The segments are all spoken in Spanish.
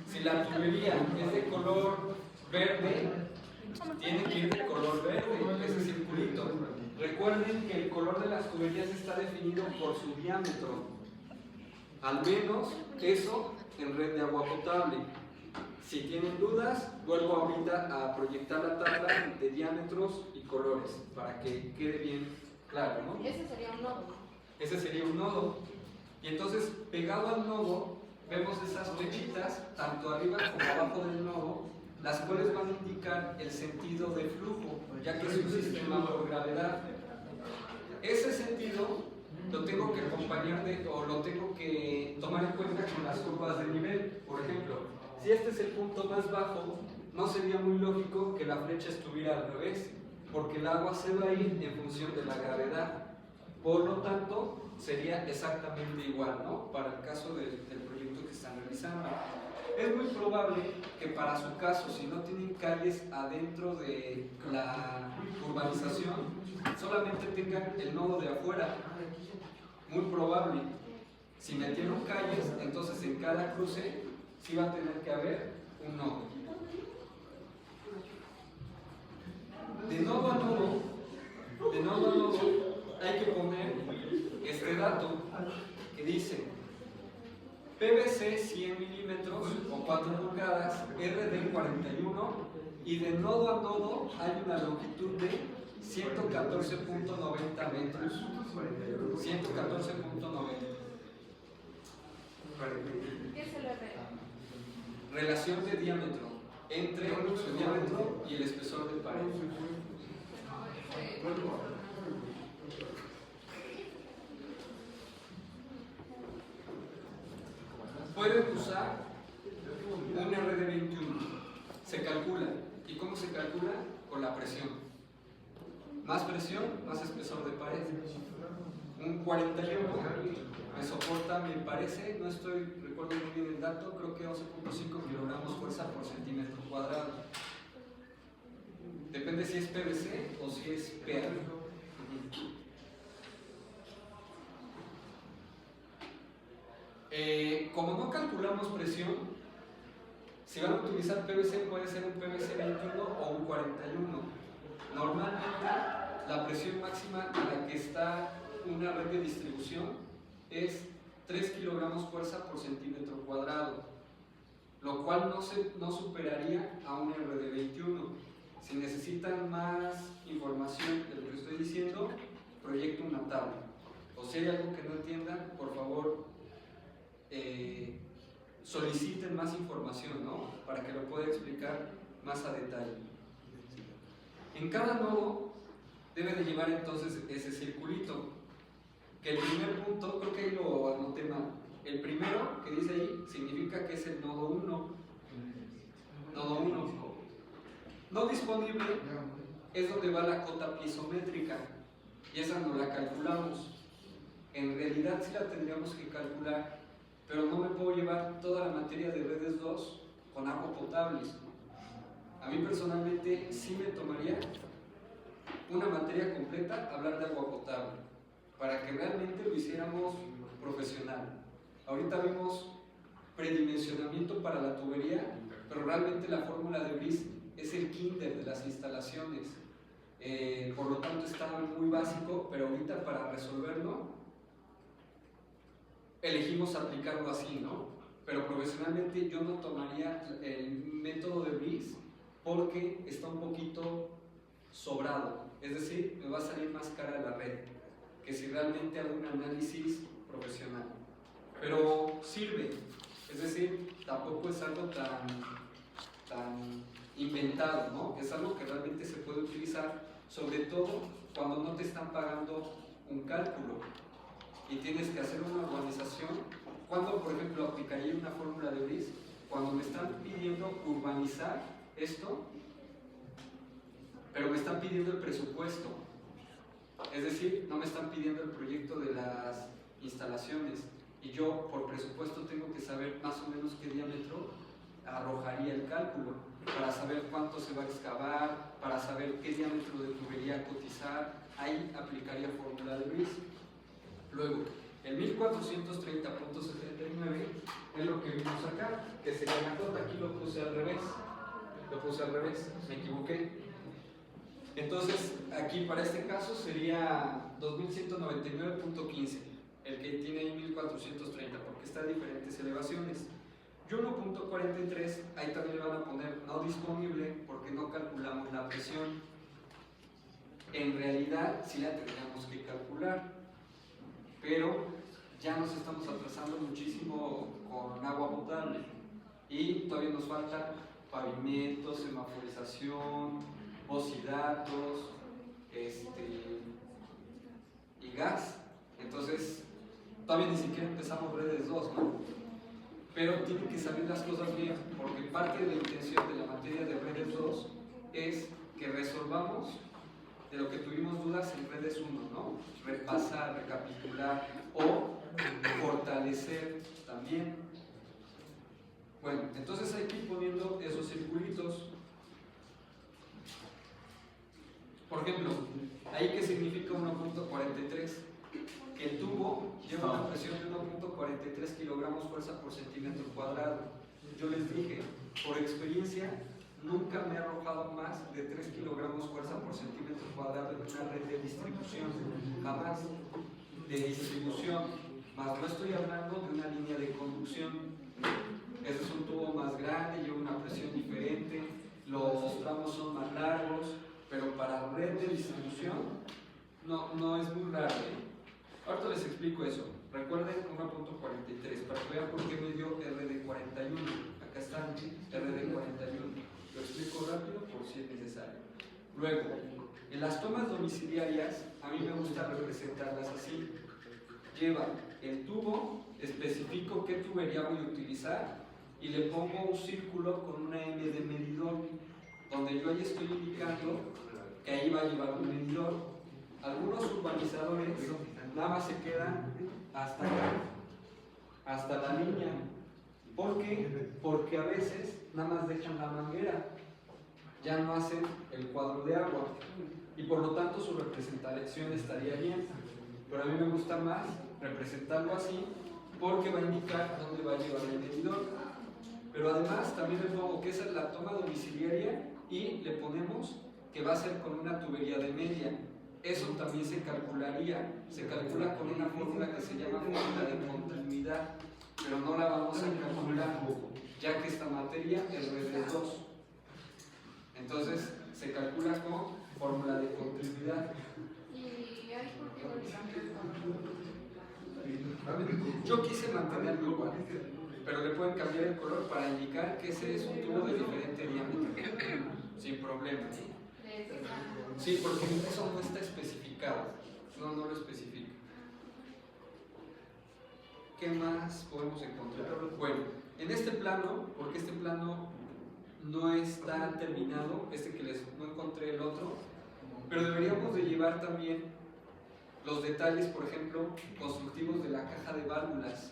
Si la tubería es de color verde, tiene que ir de color verde, ese circulito. Recuerden que el color de las tuberías está definido por su diámetro. Al menos eso en red de agua potable. Si tienen dudas, vuelvo ahorita a proyectar la tabla de diámetros y colores para que quede bien claro, ¿no? Ese sería un nodo. Ese sería un nodo. Y entonces, pegado al nodo, vemos esas flechitas, tanto arriba como abajo del nodo, las cuales van a indicar el sentido de flujo, ya que es un sistema por gravedad. Ese sentido lo tengo que acompañar o lo tengo que tomar en cuenta con las curvas de nivel. Por ejemplo, si este es el punto más bajo, no sería muy lógico que la flecha estuviera al revés, porque el agua se va a ir en función de la gravedad. Por lo tanto, sería exactamente igual, ¿no? Para el caso del proyecto que están realizando. Es muy probable que para su caso, si no tienen calles adentro de la urbanización, solamente tengan el nodo de afuera. Muy probable. Si metieron calles, entonces en cada cruce sí va a tener que haber un nodo. De nodo a nodo, hay que poner este dato que dice PVC 100 milímetros o 4 pulgadas, RD 41, y de nodo a nodo hay una longitud de 114.90 metros. 114.90. ¿Qué es el RD? Relación de diámetro entre su diámetro y el espesor de pared. Pueden usar un RD21. Se calcula. ¿Y cómo se calcula? Con la presión. Más presión, más espesor de pared. Un 41 me soporta, me parece, no recuerdo muy bien el dato, creo que 11.5 kilogramos fuerza por centímetro cuadrado. Depende si es PVC o si es PA. Como no calculamos presión, si van a utilizar PVC puede ser un PVC 21 o un 41. Normalmente la presión máxima a la que está una red de distribución es 3 kilogramos fuerza por centímetro cuadrado, lo cual no superaría a un RD21. Si necesitan más información de lo que estoy diciendo, proyecto una tabla. O si hay algo que no entiendan, por favor, soliciten más información, ¿no? Para que lo pueda explicar más a detalle. En cada nodo debe de llevar entonces ese circulito, que el primer punto, creo que ahí lo anoté mal, el primero que dice ahí significa que es el nodo 1. Nodo 1. No disponible es donde va la cota piezométrica, y esa no la calculamos. En realidad sí la tendríamos que calcular, pero no me puedo llevar toda la materia de redes 2 con agua potable. A mí personalmente sí me tomaría una materia completa hablar de agua potable, para que realmente lo hiciéramos profesional. Ahorita vimos predimensionamiento para la tubería, pero realmente la fórmula de Brice es el kinder de las instalaciones. Por lo tanto está muy básico, pero ahorita para resolverlo elegimos aplicarlo así, ¿no? Pero profesionalmente yo no tomaría el método de Brice porque está un poquito sobrado, es decir, me va a salir más cara la red que si realmente hago un análisis profesional. Pero sirve, es decir, tampoco es algo tan inventado, ¿no? Es algo que realmente se puede utilizar, sobre todo cuando no te están pagando un cálculo y tienes que hacer una urbanización. Cuando, por ejemplo, aplicaría una fórmula de Brice, cuando me están pidiendo urbanizar esto, pero me están pidiendo el presupuesto, es decir, no me están pidiendo el proyecto de las instalaciones, y yo por presupuesto tengo que saber más o menos qué diámetro arrojaría el cálculo, para saber cuánto se va a excavar, para saber qué diámetro de tubería cotizar. Ahí aplicaría fórmula de Brice. Luego, El 1430.79 es lo que vimos acá, que sería la J. Aquí lo puse al revés. Me equivoqué. Entonces, aquí para este caso sería 2199.15, el que tiene ahí 1430, porque está a diferentes elevaciones. Y 1.43, ahí también le van a poner no disponible porque no calculamos la presión. En realidad, sí la tendríamos que calcular, pero ya nos estamos atrasando muchísimo con agua potable y todavía nos falta pavimento, semaforización, voz y datos, y gas. Entonces, todavía ni siquiera empezamos redes 2, ¿no? Pero tienen que salir las cosas bien, porque parte de la intención de la materia de redes 2 es que resolvamos de lo que tuvimos dudas en redes 1, ¿no? Repasar, recapitular o fortalecer también. Bueno, entonces hay que ir poniendo esos circulitos. Por ejemplo, ¿ahí qué significa 1.43? Que el tubo lleva una presión de 1.43 kilogramos fuerza por centímetro cuadrado. Yo les dije, por experiencia, nunca me ha arrojado más de 3 kilogramos fuerza por centímetro cuadrado en una red de distribución. Jamás. De distribución. Más no estoy hablando de una línea de conducción. Este es un tubo más grande, lleva una presión diferente, los tramos son más largos, pero para red de distribución no es muy raro, ¿eh? Ahorita les explico eso. Recuerden 1.43 para que vean por qué me dio RD41. Acá está RD41. Lo explico rápido por si es necesario. Luego, en las tomas domiciliarias, a mí me gusta representarlas así. Lleva el tubo, especifico qué tubería voy a utilizar y le pongo un círculo con una M de medidor, donde yo ahí estoy indicando que ahí va a llevar un medidor. Algunos urbanizadores nada más se quedan hasta acá, hasta la línea. ¿Por qué? Porque a veces nada más dejan la manguera, ya no hacen el cuadro de agua y por lo tanto su representación estaría bien, pero a mí me gusta más representarlo así porque va a indicar dónde va a llevar el medidor. Pero además también le pongo que esa es la toma domiciliaria y le ponemos que va a ser con una tubería de media. Eso también se calcularía, se calcula con una fórmula que se llama fórmula de continuidad, pero no la vamos a calcular ya que esta materia es redes 2. Entonces se calcula con fórmula de continuidad. ¿Y hay por qué variante el color? Yo quise mantenerlo igual, pero le pueden cambiar el color para indicar que ese es un tubo de diferente diámetro, sin problema. Sí, porque eso no está especificado, no lo especifica. ¿Qué más podemos encontrar? Bueno, en este plano, porque este plano no está terminado, no encontré el otro, pero deberíamos de llevar también los detalles, por ejemplo, constructivos de la caja de válvulas.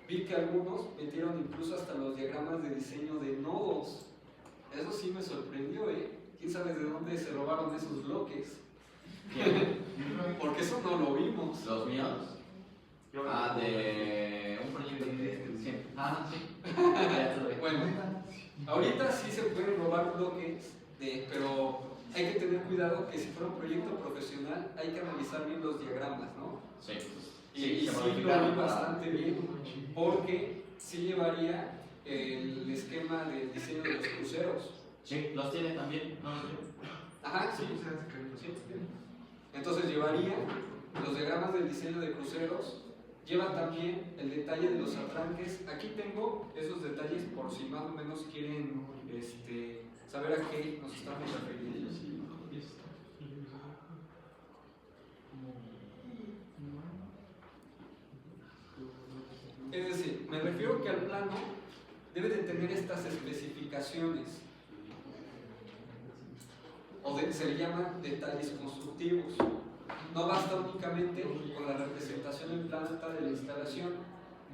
Vi que algunos metieron incluso hasta los diagramas de diseño de nodos. Eso sí me sorprendió, ¿eh? ¿Quién sabe de dónde se robaron esos bloques? Porque eso no lo vimos. ¿Los míos? De un proyecto que sí. Sí. Bueno, ahorita sí se pueden robar bloques, pero hay que tener cuidado que si fuera un proyecto profesional hay que analizar bien los diagramas, ¿no? Sí. Y sí lo vi bastante bien, porque sí llevaría el esquema del diseño de los cruceros. Sí, los tiene también, ¿no? Ajá, sí. Entonces llevaría los diagramas del diseño de cruceros, lleva también el detalle de los arranques. Aquí tengo esos detalles por si más o menos quieren saber a qué nos estamos refiriendo. Es decir, me refiero que al plano debe de tener estas especificaciones, se le llaman detalles constructivos. No basta únicamente con la representación en planta de la instalación,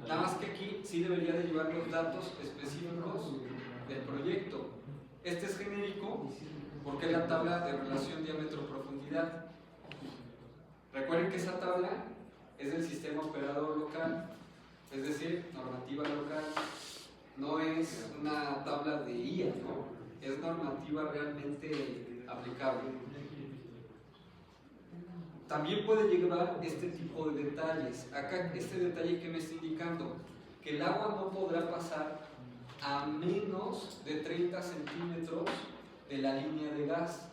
nada más que aquí sí debería de llevar los datos específicos del proyecto. Este es genérico porque es la tabla de relación diámetro-profundidad. Recuerden que esa tabla es del sistema operador local, es decir, normativa local. No es una tabla de IA, ¿no? Es normativa realmente aplicable. También puede llevar este tipo de detalles. Acá este detalle que me está indicando, que el agua no podrá pasar a menos de 30 centímetros de la línea de gas.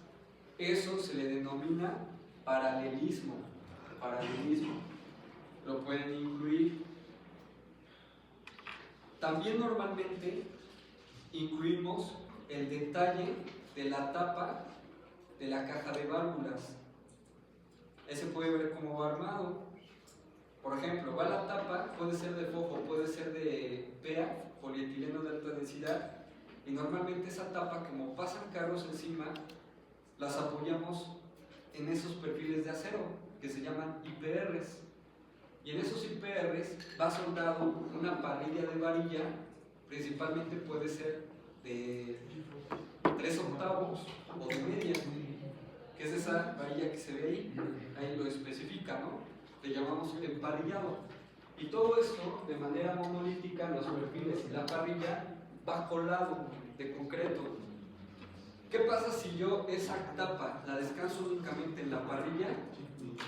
Eso se le denomina paralelismo. Paralelismo. Lo pueden incluir. También normalmente incluimos el detalle de la tapa de la caja de válvulas. Ese puede ver cómo va armado. Por ejemplo, va la tapa, puede ser de FOFO, puede ser de PEA, polietileno de alta densidad, y normalmente esa tapa, como pasan carros encima, las apoyamos en esos perfiles de acero que se llaman IPRs. Y en esos IPRs va soldado una parrilla de varilla, principalmente puede ser de 3/8 o de media, que es esa varilla que se ve ahí lo especifica, ¿no? Le llamamos emparrillado. Y todo esto, de manera monolítica, en los perfiles y la parrilla, va colado de concreto. ¿Qué pasa si yo esa tapa la descanso únicamente en la parrilla?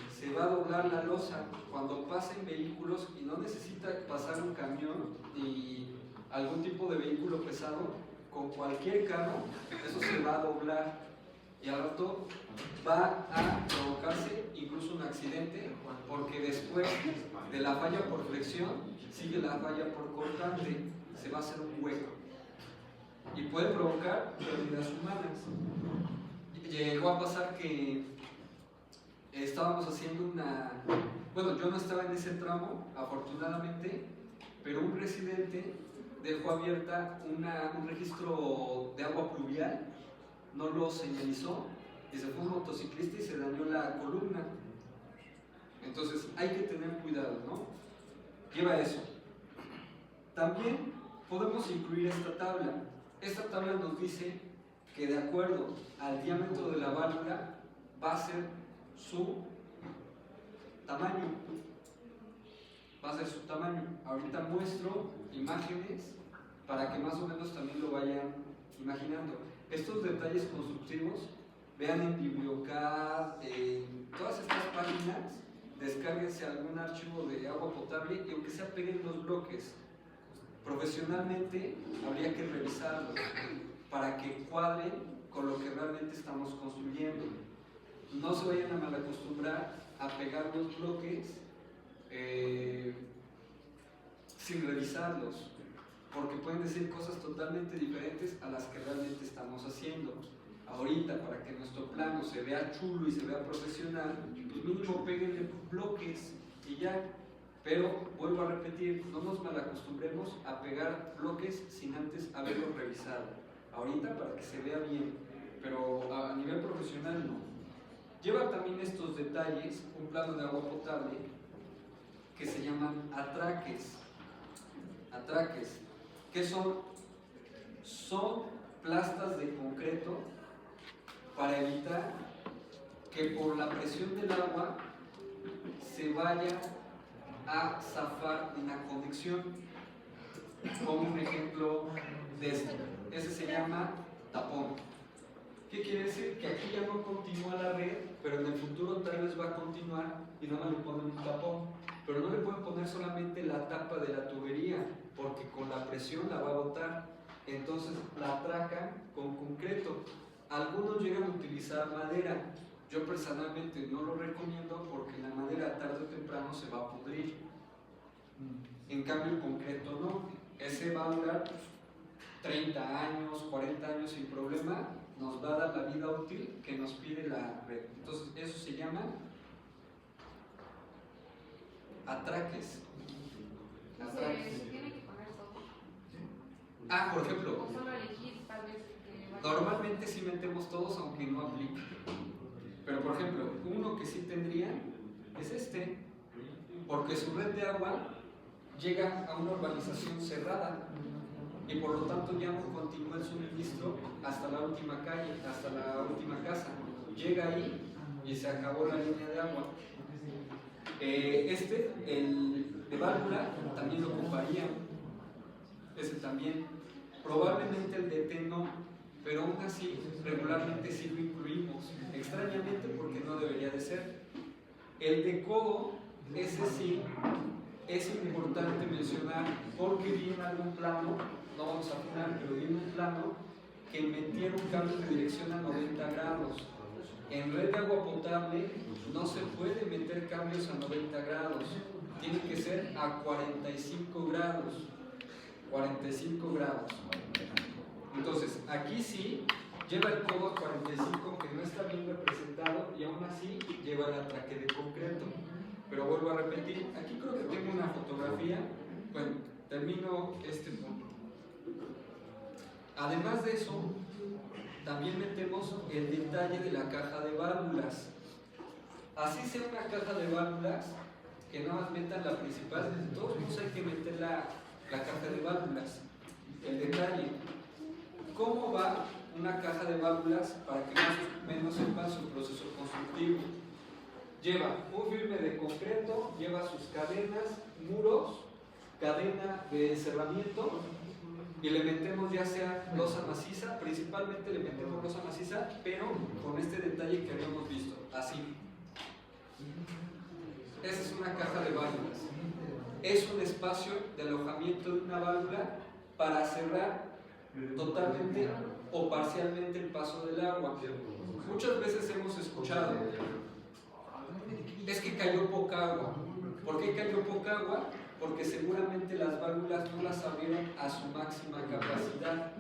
Se va a doblar la losa cuando pasen vehículos y no necesita pasar un camión ni algún tipo de vehículo pesado. Con cualquier carro, eso se va a doblar y al rato va a provocarse incluso un accidente, porque después de la falla por flexión sigue la falla por cortante, se va a hacer un hueco y puede provocar pérdidas humanas. Llegó a pasar que estábamos haciendo bueno, yo no estaba en ese tramo, afortunadamente, pero un residente dejó abierta un registro de agua pluvial, no lo señalizó, y se fue un motociclista y se dañó la columna. Entonces hay que tener cuidado, ¿no? Lleva eso. También podemos incluir esta tabla. Esta tabla nos dice que de acuerdo al diámetro de la válvula va a ser su tamaño. Va a ser su tamaño. Ahorita muestro imágenes para que más o menos también lo vayan imaginando. Estos detalles constructivos, vean en Bibliocad, en todas estas páginas, descárguense algún archivo de agua potable y aunque sea peguen los bloques. Profesionalmente habría que revisarlos para que cuadren con lo que realmente estamos construyendo. No se vayan a malacostumbrar a pegar los bloques sin revisarlos, porque pueden decir cosas totalmente diferentes a las que realmente estamos haciendo. Ahorita, para que nuestro plano se vea chulo y se vea profesional, pues mínimo péguenle bloques y ya. Pero, vuelvo a repetir, no nos malacostumbremos a pegar bloques sin antes haberlos revisado. Ahorita para que se vea bien, pero a nivel profesional no. Lleva también estos detalles, un plano de agua potable, que se llaman atraques. Atraques, ¿qué son? Son plastas de concreto para evitar que por la presión del agua se vaya a zafar una conexión. Como un ejemplo de este. Ese se llama tapón. ¿Qué quiere decir? Que aquí ya no continúa la red, pero en el futuro tal vez va a continuar y no le ponen un tapón. Pero no le pueden poner solamente la tapa de la tubería, porque con la presión la va a botar. Entonces la atracan con concreto. Algunos llegan a utilizar madera. Yo personalmente no lo recomiendo porque la madera tarde o temprano se va a pudrir. En cambio el concreto no. Ese va a durar 30 años, 40 años sin problema. Nos va a dar la vida útil que nos pide la red. Entonces eso se llama atraques. Atraques. Se tiene que poner todo. Por ejemplo, O solo elegir tal vez que normalmente sí metemos todos aunque no aplique. Pero por ejemplo, uno que sí tendría es este, porque su red de agua llega a una urbanización cerrada y por lo tanto ya no continúa el suministro hasta la última calle, hasta la última casa. Llega ahí y se acabó la línea de agua. El de válvula, también lo ocuparía. Ese también. Probablemente el de T no, pero aún así, regularmente sí lo incluimos. Extrañamente, porque no debería de ser. El de codo, ese sí, es importante mencionar, porque vi en algún plano, no vamos a afinar, pero vi en un plano que metieron cambios de dirección a 90 grados. En red de agua potable no se puede meter cambios a 90 grados, tiene que ser a 45 grados. 45 grados. Entonces, aquí sí lleva el codo a 45, que no está bien representado, y aún así lleva el atraque de concreto. Pero vuelvo a repetir, aquí creo que tengo una fotografía. Bueno, termino este punto. Además de eso, también metemos el detalle de la caja de válvulas. Así sea una caja de válvulas, que nada más metan la principal, de todos modos hay que meter la caja de válvulas. El detalle, ¿cómo va una caja de válvulas para que más o menos sepan su proceso constructivo? Lleva un firme de concreto, lleva sus cadenas, muros, cadena de cerramiento, y le metemos ya sea losa maciza, principalmente le metemos losa maciza, pero con este detalle que habíamos visto, así. Esa es una caja de válvulas. Es un espacio de alojamiento de una válvula para cerrar totalmente o parcialmente el paso del agua. Muchas veces hemos escuchado, es que cayó poca agua. ¿Por qué cayó poca agua? Porque seguramente las válvulas no las abrieron a su máxima capacidad.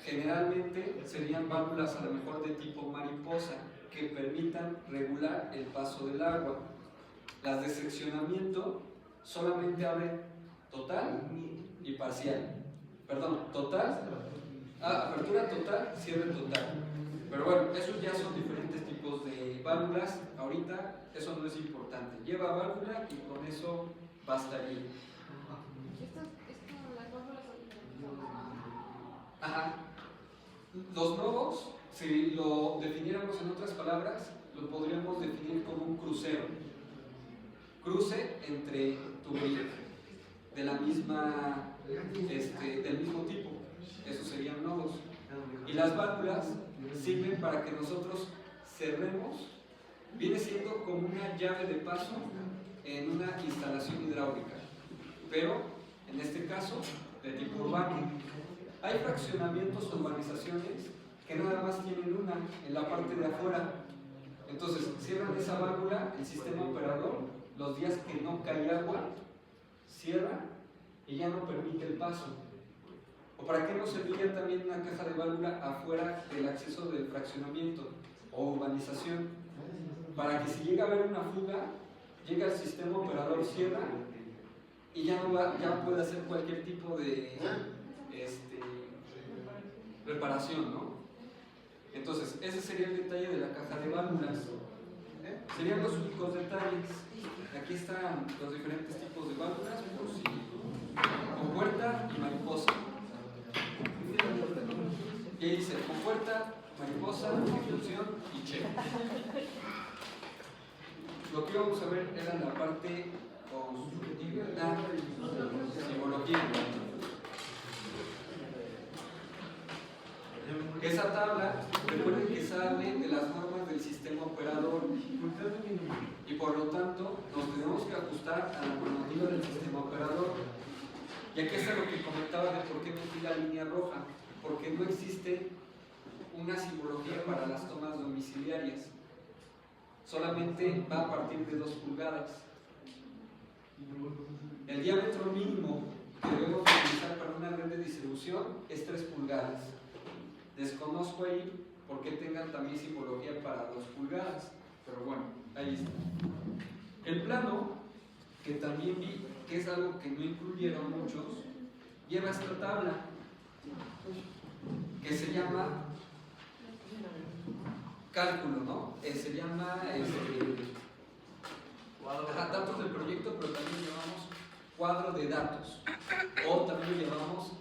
Generalmente serían válvulas a lo mejor de tipo mariposa, que permitan regular el paso del agua. Las de seccionamiento solamente abren total y parcial. Perdón, total, apertura total, cierre total. Pero bueno, esos ya son diferentes tipos de válvulas. Ahorita eso no es importante. Lleva válvula y con eso bastaría. Las válvulas son diferentes. Ajá. Los nodos, si lo definiéramos en otras palabras, lo podríamos definir como un crucero. Cruce entre tuberías de la misma, del mismo tipo. Esos serían nodos. Y las válvulas sirven para que nosotros cerremos. Viene siendo como una llave de paso en una instalación hidráulica, pero en este caso de tipo urbano. Hay fraccionamientos o urbanizaciones que nada más tienen una en la parte de afuera. Entonces cierran esa válvula, el sistema operador, los días que no cae agua, cierra y ya no permite el paso. ¿O para qué nos serviría también una caja de válvula afuera del acceso del fraccionamiento o urbanización? Para que si llega a haber una fuga, llega el sistema operador, cierra y ya puede hacer cualquier tipo de reparación, ¿no? Entonces, ese sería el detalle de la caja de válvulas. Serían los únicos detalles. Aquí están los diferentes tipos de válvulas, por si compuerta y mariposa. Y ahí dice compuerta, mariposa, ejecución y check. Lo que íbamos a ver era la parte constructiva, la simbología. Esa tabla, recuerden que sale de las normas del sistema operador y por lo tanto nos tenemos que ajustar a la normativa del sistema operador. Y aquí está lo que comentaba de por qué metí la línea roja, porque no existe una simbología para las tomas domiciliarias, solamente va a partir de 2 pulgadas. El diámetro mínimo que debemos utilizar para una red de distribución es 3 pulgadas. Desconozco ahí por qué tengan también simbología para 2 pulgadas, pero bueno, ahí está. El plano, que también vi, que es algo que no incluyeron muchos, lleva esta tabla, que se llama cálculo, ¿no? Se llama datos del proyecto, pero también lo llamamos cuadro de datos, o también lo llamamos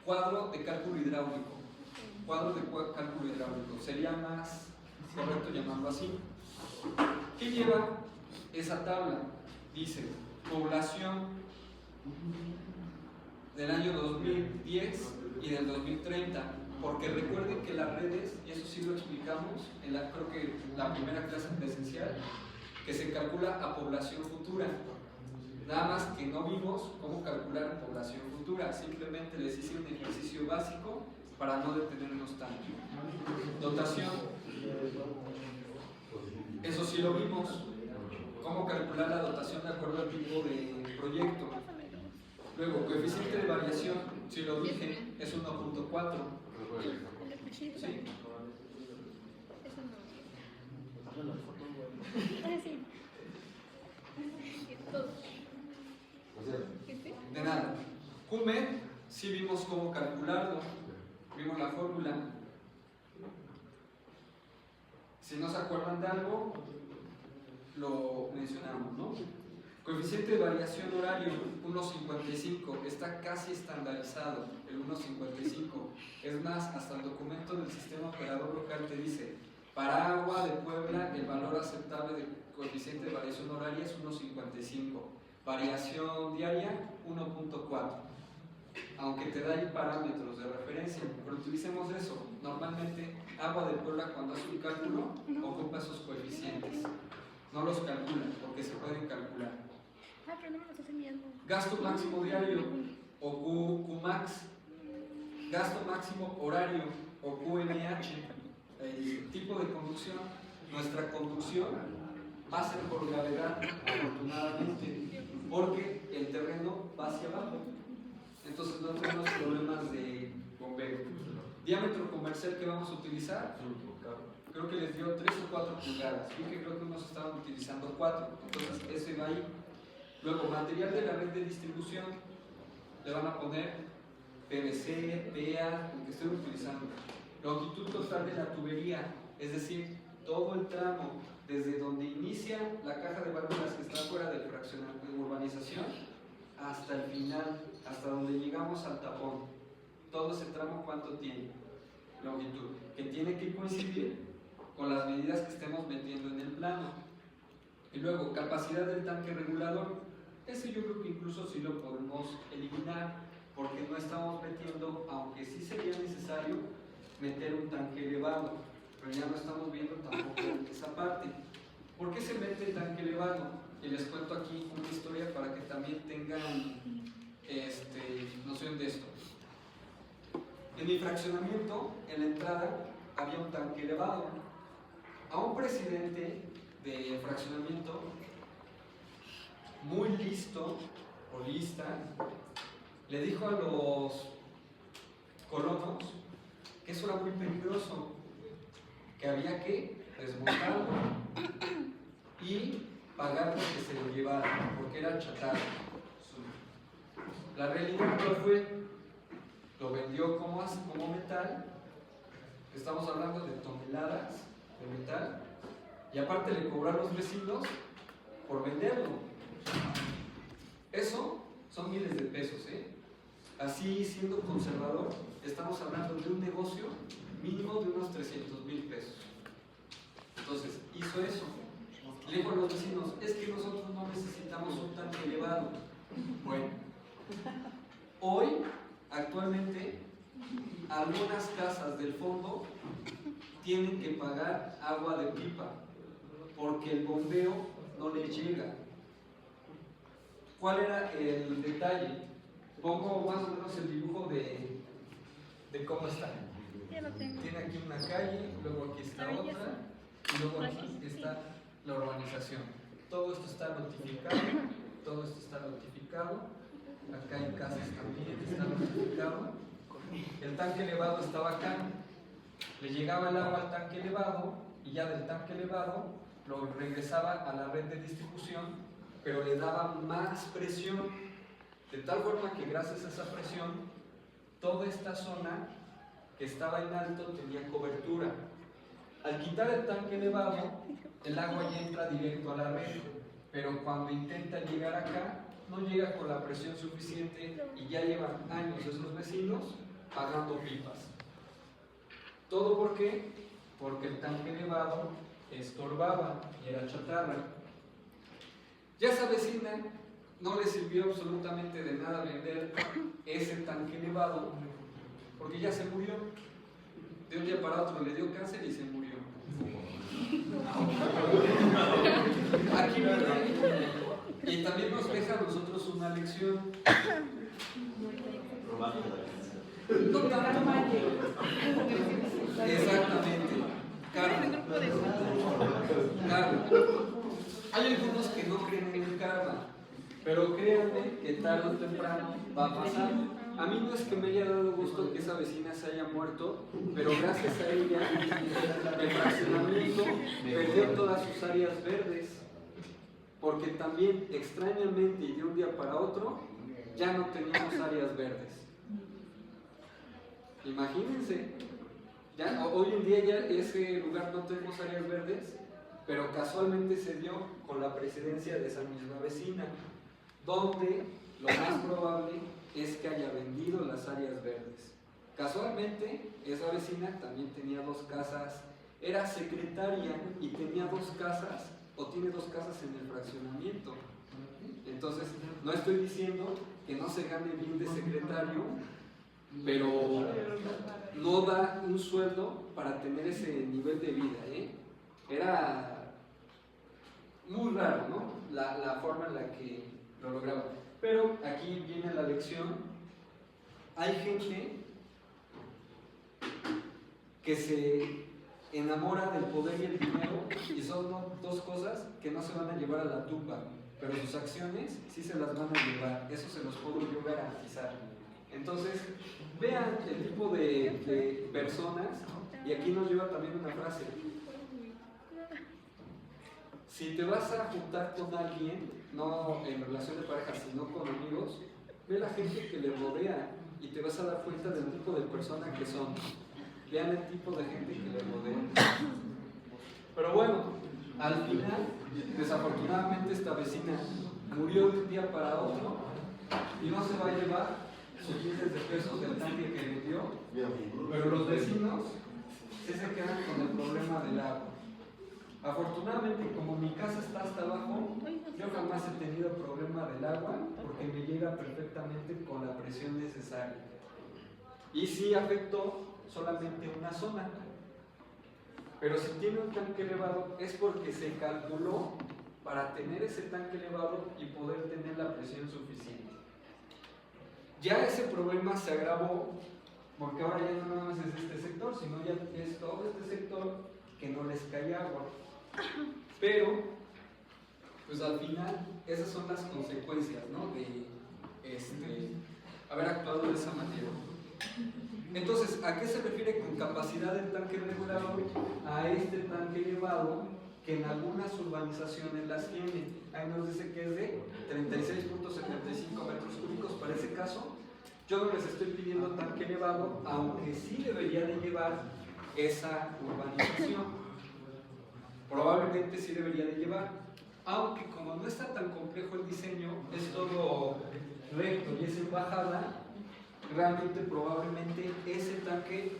cuadro de cálculo hidráulico. Cuadro de cálculo hidráulico, sería más correcto llamarlo así. ¿Qué lleva esa tabla dice población del año 2010 y del 2030, porque recuerden que las redes, y eso sí lo explicamos en creo que la primera clase presencial, que se calcula a población futura. Nada más que no vimos cómo calcular población futura, simplemente les hice un ejercicio básico para no detenernos tanto. Dotación, eso sí lo vimos, cómo calcular la dotación de acuerdo al tipo de proyecto. Luego, coeficiente de variación, si lo dije, es 1.4. ¿Sí? De nada. QMED, sí vimos cómo calcularlo, vimos la fórmula. Si no se acuerdan de algo, lo mencionamos, ¿no? Coeficiente de variación horario, 1.55, está casi estandarizado, el 1.55. Es más, hasta el documento del sistema operador local te dice, para Agua de Puebla el valor aceptable de coeficiente de variación horaria es 1.55. Variación diaria, 1.4. Aunque te da ahí parámetros de referencia, pero utilicemos eso. Normalmente, Agua de Puebla cuando hace un cálculo, ocupa esos coeficientes. No los calcula, porque se pueden calcular. Pero no me lo estás enviando. Gasto máximo diario, o QMAX. Gasto máximo horario, o QMH. Tipo de conducción. Nuestra conducción va a ser por gravedad, afortunadamente, porque el terreno va hacia abajo. Entonces no tenemos problemas de bombeo. Diámetro comercial que vamos a utilizar, creo que les dio 3 o 4 pulgadas. Vi que creo que unos estaban utilizando 4, entonces ese va ahí. Luego, material de la red de distribución, le van a poner PVC, PA, el que estén utilizando. Longitud total de la tubería, es decir, todo el tramo, desde donde inicia la caja de válvulas que está fuera del fraccionamiento de urbanización, hasta el final, hasta donde llegamos al tapón. Todo ese tramo, ¿cuánto tiene? Longitud, que tiene que coincidir con las medidas que estemos metiendo en el plano. Y luego, capacidad del tanque regulador. Ese yo creo que incluso sí lo podemos eliminar, porque no estamos metiendo, aunque sí sería necesario, meter un tanque elevado, pero ya no estamos viendo tampoco esa parte. ¿Por qué se mete el tanque elevado? Y les cuento aquí una historia para que también tengan noción de esto. En mi fraccionamiento, en la entrada, había un tanque elevado. A un presidente de fraccionamiento muy listo o lista le dijo a los colonos que eso era muy peligroso, que había que desmontarlo y pagar porque se lo llevaran, porque era chatarra. La realidad no fue, lo vendió como metal, estamos hablando de toneladas de metal, y aparte le cobró a los vecinos por venderlo. Eso son miles de pesos, ¿eh? Así, siendo conservador, estamos hablando de un negocio mínimo de unos 300,000 pesos. Entonces, hizo eso. Le dijo a los vecinos, es que nosotros no necesitamos un tanque elevado. Bueno, hoy, actualmente, algunas casas del fondo tienen que pagar agua de pipa, porque el bombeo no les llega. ¿Cuál era el detalle? Pongo más o menos el dibujo de cómo está. Ya lo tengo. Tiene aquí una calle, luego aquí está otra, y luego aquí está la urbanización. Todo esto está notificado, todo esto está notificado. Acá hay casas también, está notificado. El tanque elevado estaba acá. Le llegaba el agua al tanque elevado y ya del tanque elevado lo regresaba a la red de distribución, pero le daba más presión, de tal forma que gracias a esa presión, toda esta zona que estaba en alto tenía cobertura. Al quitar el tanque elevado, el agua ya entra directo a la red, pero cuando intenta llegar acá, no llega con la presión suficiente y ya llevan años esos vecinos pagando pipas. ¿Todo por qué? Porque el tanque elevado estorbaba y era chatarra. Ya esa vecina no le sirvió absolutamente de nada vender ese tanque elevado porque ya se murió. De un día para otro le dio cáncer y se murió. Aquí viene, y también nos deja a nosotros una lección. No tanto, ¿no? Exactamente. Karma. Karma. Hay algunos que no creen en el karma, pero créanme que tarde o temprano va a pasar. A mí no es que me haya dado gusto que esa vecina se haya muerto, pero gracias a ella el fraccionamiento perdió todas sus áreas verdes, porque también extrañamente y de un día para otro ya no teníamos áreas verdes. Imagínense, ya, hoy en día ya ese lugar no tenemos áreas verdes, pero casualmente se dio con la presidencia de esa misma vecina, donde lo más probable es que haya vendido las áreas verdes. Casualmente, esa vecina también tenía 2 casas, era secretaria y tenía 2 casas, o tiene 2 casas en el fraccionamiento. Entonces, no estoy diciendo que no se gane bien de secretario, pero no da un sueldo para tener ese nivel de vida, ¿eh? Era muy raro, ¿no? La forma en la que lo lograba. Pero aquí viene la lección. Hay gente que se enamora del poder y el dinero y son 2 cosas que no se van a llevar a la tumba, pero sus acciones sí se las van a llevar. Eso se los puedo yo garantizar. Entonces, vean el tipo de personas, y aquí nos lleva también una frase. Si te vas a juntar con alguien, no en relación de pareja, sino con amigos, ve la gente que le rodea y te vas a dar cuenta del tipo de persona que son. Vean el tipo de gente que le rodea. Pero bueno, al final, desafortunadamente esta vecina murió de un día para otro y no se va a llevar sus miles de pesos del tanque que le dio, pero los vecinos sí se quedan con el problema del agua. Afortunadamente, como mi casa está hasta abajo, yo jamás he tenido problema del agua porque me llega perfectamente con la presión necesaria. Y sí afectó solamente una zona, pero si tiene un tanque elevado es porque se calculó para tener ese tanque elevado y poder tener la presión suficiente. Ya ese problema se agravó porque ahora ya no nada más es este sector, sino ya es todo este sector que no les cae agua. Pero, pues al final, esas son las consecuencias, ¿no? De haber actuado de esa manera. Entonces, ¿a qué se refiere con capacidad del tanque regulado? A este tanque elevado que en algunas urbanizaciones las tiene. Ahí nos dice que es de 36.75 metros cúbicos para ese caso. Yo no les estoy pidiendo tanque elevado, aunque sí debería de llevar esa urbanización. Probablemente sí debería de llevar, aunque como no está tan complejo el diseño, es todo recto y es en bajada, realmente probablemente ese tanque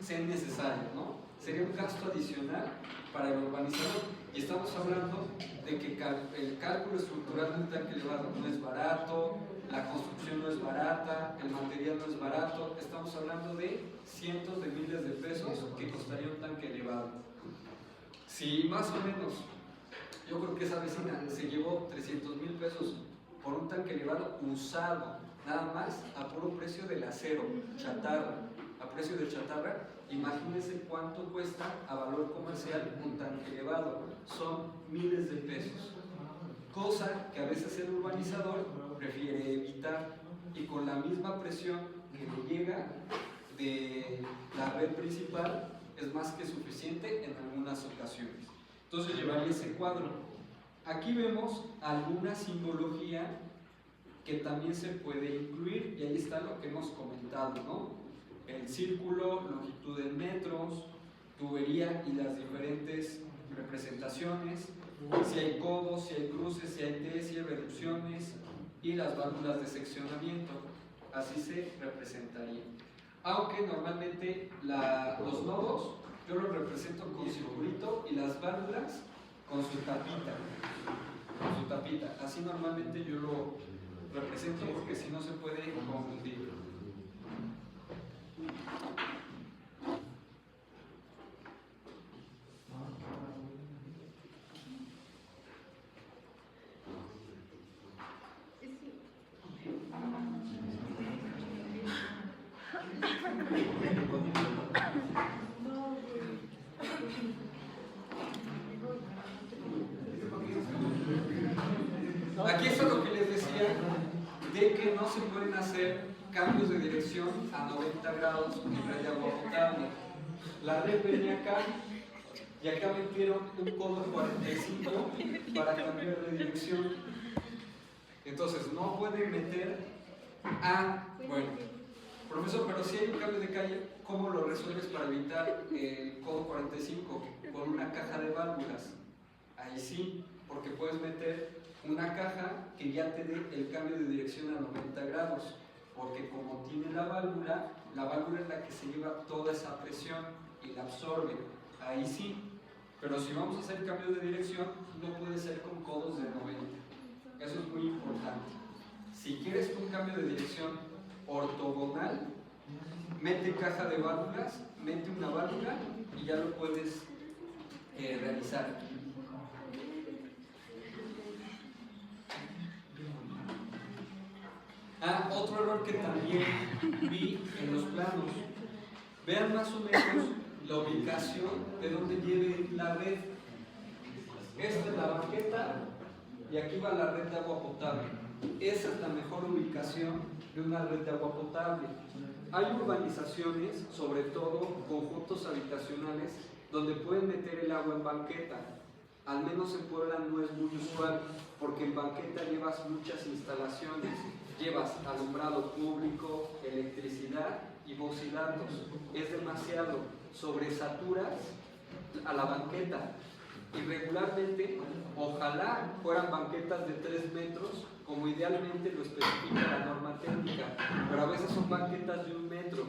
sea necesario, ¿no? Sería un gasto adicional para el urbanizador. Y estamos hablando de que el cálculo estructural de un tanque elevado no es barato, la construcción no es barata, el material no es barato. Estamos hablando de cientos de miles de pesos que costaría un tanque elevado. Si más o menos, yo creo que esa vecina se llevó 300,000 pesos por un tanque elevado usado, nada más a puro precio del acero, chatarra, a precio de chatarra, imagínense cuánto cuesta a valor comercial un tanque elevado, son miles de pesos, cosa que a veces el urbanizador prefiere evitar y con la misma presión que le llega de la red principal es más que suficiente en algunas ocasiones. Entonces llevaría ese cuadro. Aquí vemos alguna simbología que también se puede incluir y ahí está lo que hemos comentado, ¿no? El círculo, longitud en metros, tubería y las diferentes representaciones, si hay codos, si hay cruces, si hay T, si hay reducciones y las válvulas de seccionamiento, así se representaría. Aunque normalmente los nodos yo los represento con circulito y las válvulas con su tapita. su tapita. Así normalmente yo lo represento porque si no se puede confundir. Aquí está lo que les decía de que no se pueden hacer cambios de dirección a 90 grados en red de agua potable. La red venía acá y acá metieron un codo 45 para cambiar de dirección. Entonces no pueden meter bueno, profesor, pero si hay un cambio de calle, ¿cómo lo resuelves para evitar el codo 45? Con una caja de válvulas. Ahí sí, porque puedes meter una caja que ya te dé el cambio de dirección a 90 grados, porque como tiene la válvula es la que se lleva toda esa presión y la absorbe. Ahí sí, pero si vamos a hacer cambio de dirección, no puede ser con codos de 90. Eso es muy importante. Si quieres un cambio de dirección ortogonal, mete caja de válvulas, mete una válvula y ya lo puedes realizar. Otro error que también vi en los planos. Vean más o menos la ubicación de donde lleve la red. Esta es la banqueta y aquí va la red de agua potable. Esa es la mejor ubicación de una red de agua potable. Hay urbanizaciones, sobre todo conjuntos habitacionales, donde pueden meter el agua en banqueta. Al menos en Puebla no es muy usual, porque en banqueta llevas muchas instalaciones. Llevas alumbrado público, electricidad y voz y datos. Es demasiado. Sobresaturas a la banqueta. Y regularmente, ojalá fueran banquetas de 3 metros, como idealmente lo especifica la norma técnica, pero a veces son banquetas de 1 metro.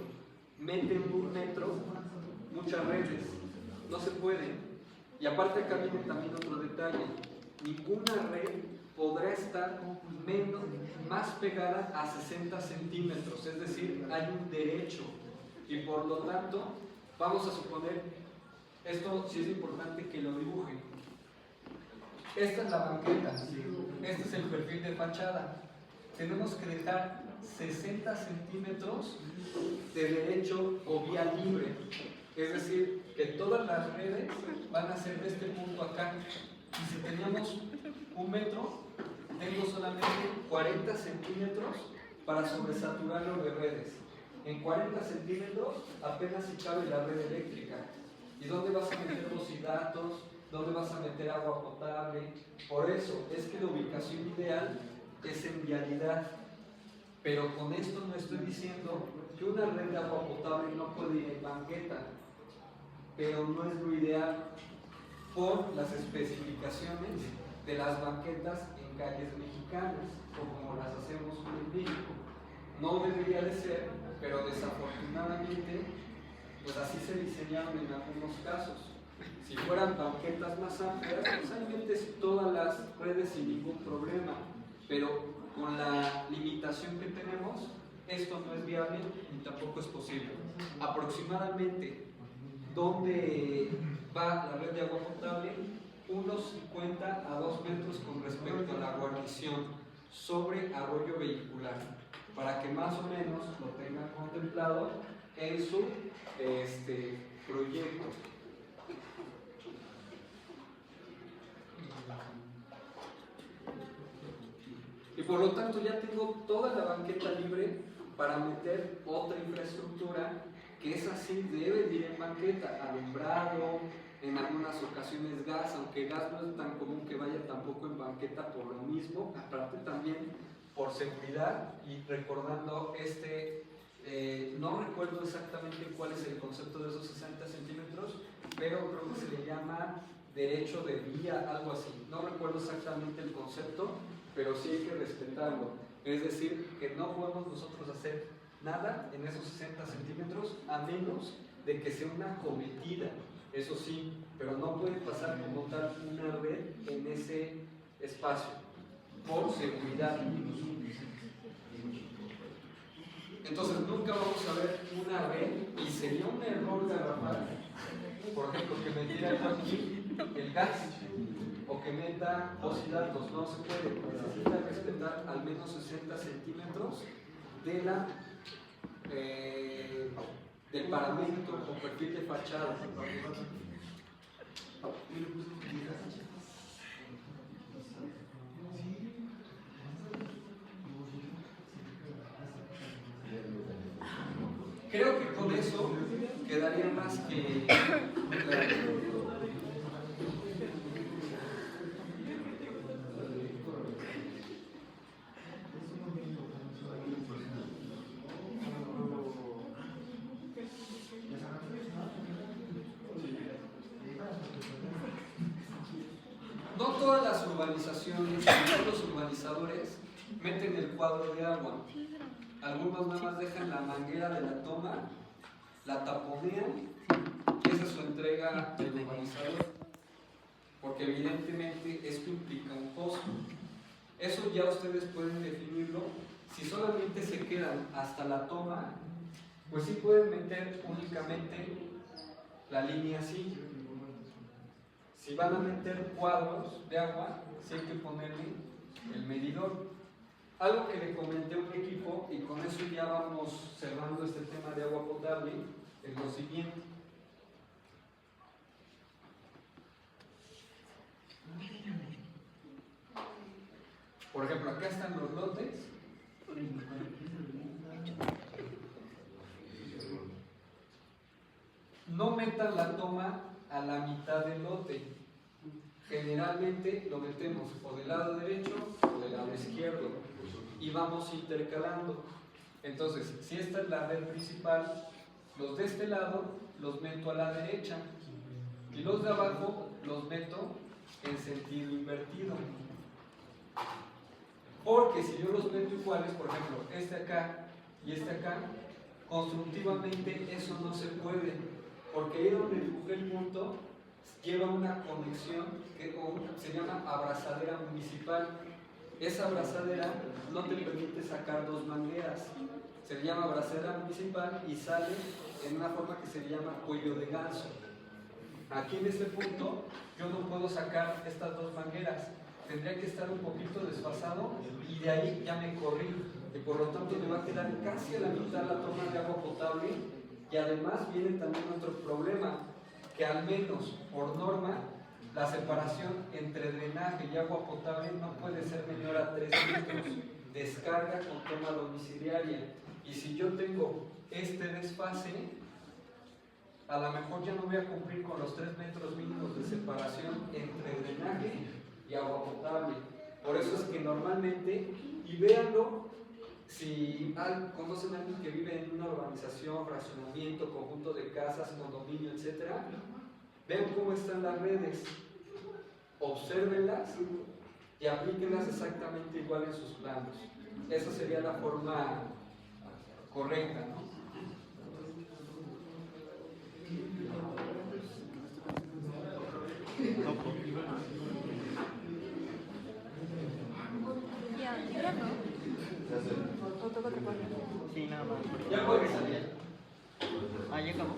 Meten 1 metro muchas redes, no se puede. Y aparte acá viene también otro detalle: ninguna red podrá estar más pegada a 60 centímetros, es decir, hay un derecho, y por lo tanto, vamos a suponer, esto sí es importante que lo dibujen. Esta es la banqueta, este es el perfil de fachada. Tenemos que dejar 60 centímetros de derecho o vía libre, es decir, que todas las redes van a ser de este punto acá. Y si teníamos 1 metro, tengo solamente 40 centímetros para sobresaturarlo de redes. En 40 centímetros apenas si cabe la red eléctrica. ¿Y dónde vas a meter voz y datos? ¿Dónde vas a meter agua potable? Por eso es que la ubicación ideal es en vialidad. Pero con esto no estoy diciendo que una red de agua potable no puede ir en banqueta, pero no es lo ideal por las especificaciones de las banquetas en calles mexicanas, o como las hacemos en México. No debería de ser, pero desafortunadamente, pues así se diseñaron en algunos casos. Si fueran banquetas más amplias, pues ahí metes todas las redes sin ningún problema, pero con la limitación que tenemos, esto no es viable ni tampoco es posible. Aproximadamente, ¿dónde va la red de agua potable? Unos 50 a 2 metros con respecto a la guarnición sobre arroyo vehicular, para que más o menos lo tengan contemplado en su proyecto. Y por lo tanto ya tengo toda la banqueta libre para meter otra infraestructura que es así, debe de ir en banqueta, alumbrado, en algunas ocasiones gas, aunque gas no es tan común que vaya tampoco en banqueta por lo mismo, aparte también por seguridad. Y recordando no recuerdo exactamente cuál es el concepto de esos 60 centímetros, pero creo que se le llama derecho de vía, algo así. No recuerdo exactamente el concepto, pero sí hay que respetarlo. Es decir, que no podemos nosotros hacer nada en esos 60 centímetros a menos de que sea una cometida, eso sí, pero no puede pasar como tal una red en ese espacio, por seguridad. Entonces nunca vamos a ver una red y sería un error garrafal, por ejemplo, que metiera aquí el gas o que meta osidatos. No se puede, necesita respetar al menos 60 centímetros de del paramento o perfil de fachada. Creo que con eso quedaría más que claro. No todas las urbanizaciones, todos los urbanizadores meten el cuadro de agua. Algunos nada más dejan la manguera de la toma, la taponean, y esa es su entrega del urbanizador, porque evidentemente esto implica un costo. Eso ya ustedes pueden definirlo. Si solamente se quedan hasta la toma, pues sí pueden meter únicamente la línea así. Si van a meter cuadros de agua, sí hay que ponerle el medidor. Algo que le comenté a un equipo, y con eso ya vamos cerrando este tema de agua potable, es lo siguiente. Por ejemplo, acá están los lotes. No metan la toma a la mitad del lote. Generalmente lo metemos o del lado derecho o del lado izquierdo y vamos intercalando. Entonces, si esta es la red principal, los de este lado los meto a la derecha y los de abajo los meto en sentido invertido. Porque si yo los meto iguales, por ejemplo, este acá y este acá, constructivamente eso no se puede, porque ahí donde dibujé el punto lleva una conexión que se llama abrazadera municipal. Esa abrazadera no te permite sacar dos mangueras, se le llama abrazadera municipal y sale en una forma que se llama cuello de ganso. Aquí en este punto yo no puedo sacar estas dos mangueras, tendría que estar un poquito desfasado y de ahí ya me corrí, y por lo tanto me va a quedar casi a la mitad la toma de agua potable. Y además viene también otro problema, que al menos por norma la separación entre drenaje y agua potable no puede ser menor a 3 metros, descarga con toma domiciliaria. Y si yo tengo este desfase, a lo mejor ya no voy a cumplir con los 3 metros mínimos de separación entre drenaje y agua potable. Por eso es que normalmente, y véanlo, si conocen a alguien que vive en una urbanización, fraccionamiento, conjunto de casas, condominio, etc., vean cómo están las redes, obsérvenlas y aplíquenlas exactamente igual en sus planos. Esa sería la forma correcta, ¿no? Ya no. Sí, nada más. Ya puede salir. Ah, ya acabó.